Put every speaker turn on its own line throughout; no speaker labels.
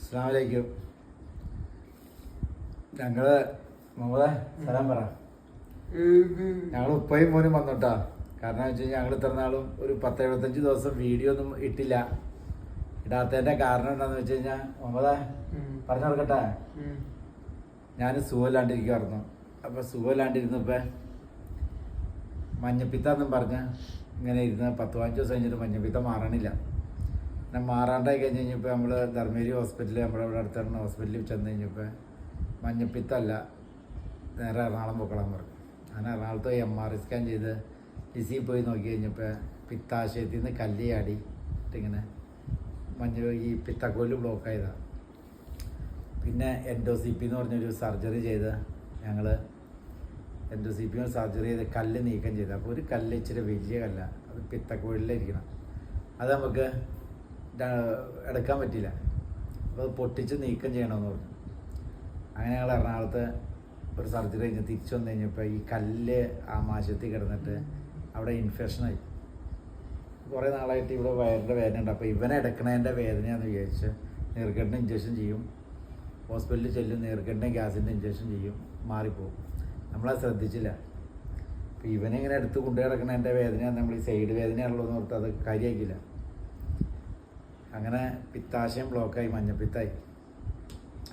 അസ്സലാമു അലൈക്കും. ഞങ്ങള് മോളെ സ്ഥലം പറ. ഞങ്ങൾ ഉപ്പയും മോനും വന്നോട്ടാ. കാരണം വെച്ച് കഴിഞ്ഞാൽ ഞങ്ങൾ ഇത്ര നാളും ഒരു 10-75 ദിവസം വീഡിയോ ഒന്നും ഇട്ടില്ല. ഇടാത്തതിന്റെ കാരണം എന്താന്ന് വെച്ച് കഴിഞ്ഞാൽ മോളെ പറഞ്ഞു കൊടുക്കട്ടെ, ഞാൻ സുഖമില്ലാണ്ടിരിക്കുമായിരുന്നു. അപ്പൊ സുഖമില്ലാണ്ടിരുന്നപ്പോ മഞ്ഞപ്പിത്താന്നും പറഞ്ഞ് ഇങ്ങനെ ഇരുന്ന് 10-15 ദിവസം കഴിഞ്ഞിട്ട് മഞ്ഞപ്പിത്തം മാറണില്ല. പിന്നെ മാറാണ്ടായി കഴിഞ്ഞ് കഴിഞ്ഞപ്പോൾ നമ്മൾ ധർമ്മേരി ഹോസ്പിറ്റലിൽ നമ്മുടെ ഇവിടെ അടുത്തുള്ള ഹോസ്പിറ്റലിൽ ചെന്ന് കഴിഞ്ഞപ്പോൾ മഞ്ഞപ്പിത്തമല്ല, നേരെ എറണാകുളം പൊക്കളാൻ പറഞ്ഞു. അങ്ങനെ എറണാകുളത്ത് MRI സ്കാൻ ചെയ്ത് ലിസിയിൽ പോയി നോക്കി കഴിഞ്ഞപ്പോൾ പിത്താശയത്തിൽ നിന്ന് കല്ല് ചാടിയിട്ടിങ്ങനെ ഈ പിത്തക്കോല് ബ്ലോക്കായതാണ്. പിന്നെ എൻഡോസിപ്പി എന്ന് പറഞ്ഞൊരു സർജറി ചെയ്ത് ഞങ്ങൾ എൻഡോസിപ്പി സർജറി ചെയ്ത് കല്ല് നീക്കം ചെയ്ത്. അപ്പോൾ ഒരു കല്ല് ഇച്ചിരി വലിയ കല്ല, അത് പിത്തക്കോലിലിരിക്കണം, അത് നമുക്ക് എടുക്കാൻ പറ്റില്ല. അപ്പോൾ അത് പൊട്ടിച്ച് നീക്കം ചെയ്യണമെന്ന് പറഞ്ഞു. അങ്ങനെ ഞങ്ങൾ എറണാകുളത്ത് ഒരു സർജറി കഴിഞ്ഞ് തിരിച്ചു വന്നു കഴിഞ്ഞപ്പോൾ ഈ കല്ല് ആമാശയത്തിൽ കിടന്നിട്ട് അവിടെ ഇൻഫെക്ഷനായി. കുറേ നാളായിട്ട് ഇവിടെ വയറിൻ്റെ വേദന ഉണ്ട്. അപ്പോൾ ഇവനെ എടുക്കണതിൻ്റെ വേദനയാണെന്ന് വിചാരിച്ച് നീർക്കെട്ടിന് ഇഞ്ചക്ഷൻ ചെയ്യും, ഹോസ്പിറ്റലിൽ ചെല്ലും, നീർക്കെട്ടിന് ഗ്യാസിൻ്റെ ഇഞ്ചക്ഷൻ ചെയ്യും, മാറിപ്പോവും. നമ്മളത് ശ്രദ്ധിച്ചില്ല. അപ്പോൾ ഇവനെ ഇങ്ങനെ എടുത്ത് കൊണ്ടു കിടക്കണതിൻ്റെ വേദനയാണ്, നമ്മൾ ഈ സൈഡ് വേദനയാണല്ലോ എന്ന് ഓർത്ത് അത് കാര്യമാക്കില്ല. അങ്ങനെ പിത്താശയം ബ്ലോക്കായി, മഞ്ഞപ്പിത്തായി.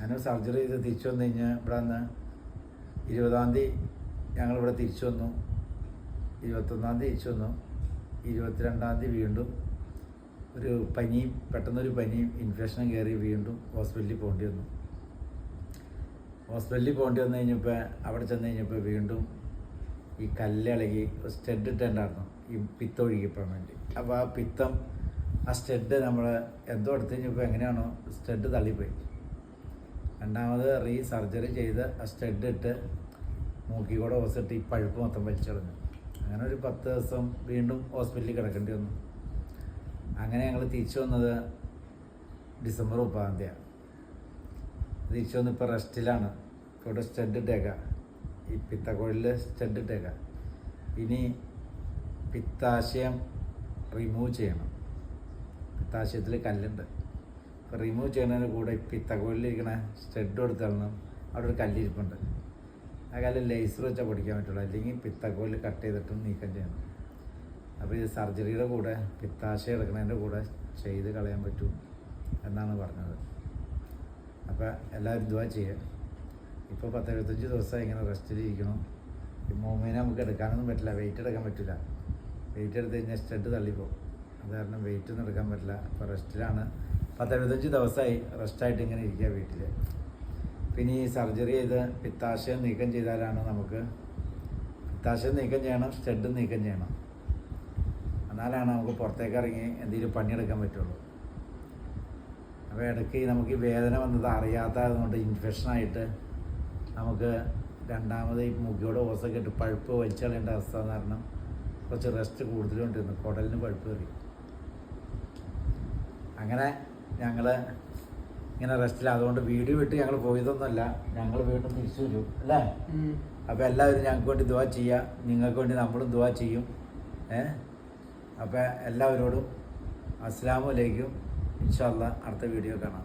അങ്ങനെ സർജറി ചെയ്ത് തിരിച്ചു വന്നു കഴിഞ്ഞാൽ ഇവിടെ നിന്ന് 20-ാം തീയതി ഞങ്ങളിവിടെ തിരിച്ചു വന്നു, 21-ാം തീയതി തിരിച്ചു വന്നു. 22-ാം തീയതി വീണ്ടും ഒരു പനിയും, പെട്ടെന്നൊരു പനിയും ഇൻഫെക്ഷനും കയറി വീണ്ടും ഹോസ്പിറ്റലിൽ പോകേണ്ടി വന്നു. ഹോസ്പിറ്റലിൽ പോകേണ്ടി വന്നു കഴിഞ്ഞപ്പോൾ അവിടെ ചെന്ന് കഴിഞ്ഞപ്പോൾ വീണ്ടും ഈ കല്ലിളകി സ്റ്റെഡ് ഇട്ടുണ്ടായിരുന്നു ഈ പിത്തം ഒഴുകിപ്പോകാൻ വേണ്ടി. അപ്പോൾ ആ പിത്തം, ആ സ്റ്റെഡ് നമ്മൾ എന്തോ എടുത്തു കഴിഞ്ഞപ്പോൾ എങ്ങനെയാണോ സ്റ്റെഡ് തള്ളിപ്പോയി. രണ്ടാമത് സർജറി ചെയ്ത് ആ സ്റ്റെഡ് ഇട്ട് മൂക്കി കൂടെ ഹോസിട്ട് ഈ പഴുപ്പ് മൊത്തം വലിച്ചെറിഞ്ഞു. അങ്ങനെ ഒരു 10 ദിവസം വീണ്ടും ഹോസ്പിറ്റലിൽ കിടക്കേണ്ടി വന്നു. അങ്ങനെ ഞങ്ങൾ തിരിച്ചു വന്നത് ഡിസംബർ 30-ാം തീയതിയാണ്. തിരിച്ചു വന്ന് ഇപ്പോൾ റെസ്റ്റിലാണ്. ഇവിടെ സ്റ്റെഡ് ഇട്ടേക്കാം, ഈ പിത്തക്കോഴിൽ സ്റ്റെഡ് ഇട്ടേക്കാം. ഇനി പിത്താശയം റിമൂവ് ചെയ്യണം. പിത്താശയത്തിൽ കല്ലുണ്ട്. അപ്പോൾ റിമൂവ് ചെയ്യുന്നതിന് കൂടെ പിത്തക്കോഴിലിരിക്കണ സ്റ്റെഡ് കൊടുത്തരണം. അവിടെ ഒരു കല്ലിരിപ്പുണ്ട്. ആ കല്ല് ലേസർ വെച്ചാൽ പൊടിക്കാൻ പറ്റുള്ളൂ, അല്ലെങ്കിൽ പിത്തക്കോല് കട്ട് ചെയ്തിട്ടും നീക്കം ചെയ്യണം. അപ്പോൾ ഇത് സർജറിയുടെ കൂടെ പിത്താശയം എടുക്കുന്നതിൻ്റെ കൂടെ ചെയ്ത് കളയാൻ പറ്റും എന്നാണ് പറഞ്ഞത്. അപ്പോൾ എല്ലാവരും ദുആ ചെയ്യുക. ഇപ്പോൾ 10-25 ദിവസമായി ഇങ്ങനെ റെസ്റ്റിലിരിക്കണം. ഈ മോമിനെ നമുക്ക് എടുക്കാനൊന്നും പറ്റില്ല, വെയിറ്റ് എടുക്കാൻ പറ്റില്ല. വെയിറ്റ് എടുത്ത് കഴിഞ്ഞാൽ സ്റ്റെഡ് തള്ളിപ്പോകും. അത് കാരണം വെയിറ്റ് ഒന്നും എടുക്കാൻ പറ്റില്ല. അപ്പോൾ റെസ്റ്റിലാണ്. 10-25 ദിവസമായി റെസ്റ്റായിട്ട് ഇങ്ങനെ ഇരിക്കുക വീട്ടിൽ. പിന്നെ ഈ സർജറി ചെയ്ത് പിത്താശയം നീക്കം ചെയ്താലാണ് നമുക്ക്, പിത്താശയം നീക്കം ചെയ്യണം, സ്റ്റെഡ് നീക്കം ചെയ്യണം. എന്നാലാണ് നമുക്ക് പുറത്തേക്ക് ഇറങ്ങി എന്തെങ്കിലും പണിയെടുക്കാൻ പറ്റുള്ളൂ. അപ്പോൾ ഇടയ്ക്ക് നമുക്ക് ഈ വേദന വന്നത് അറിയാത്തതുകൊണ്ട് ഇൻഫെക്ഷനായിട്ട് നമുക്ക് രണ്ടാമത് ഈ മുഖിയോടെ ഓസൊക്കെ ഇട്ട് പഴുപ്പ് വലിച്ചളയേണ്ട അവസ്ഥ കാരണം കുറച്ച് റെസ്റ്റ് കൂടുതലുകൊണ്ടിരുന്നു. കുടലിന് പഴുപ്പ് കയറി. അങ്ങനെ ഞങ്ങൾ ഇങ്ങനെ റെസ്റ്റില്ല. അതുകൊണ്ട് വീഡിയോ വിട്ട് ഞങ്ങൾ പോയതൊന്നുമല്ല, ഞങ്ങൾ വീണ്ടും തിരിച്ചു വരും അല്ലേ. അപ്പോൾ എല്ലാവരും ഞങ്ങൾക്ക് വേണ്ടി ദുആ ചെയ്യുക, നിങ്ങൾക്ക് വേണ്ടി നമ്മളും ദുആ ചെയ്യും. അപ്പോൾ എല്ലാവരോടും അസ്സലാമു അലൈക്കും. ഇൻഷാ അല്ലാഹ് അടുത്ത വീഡിയോ കാണാം.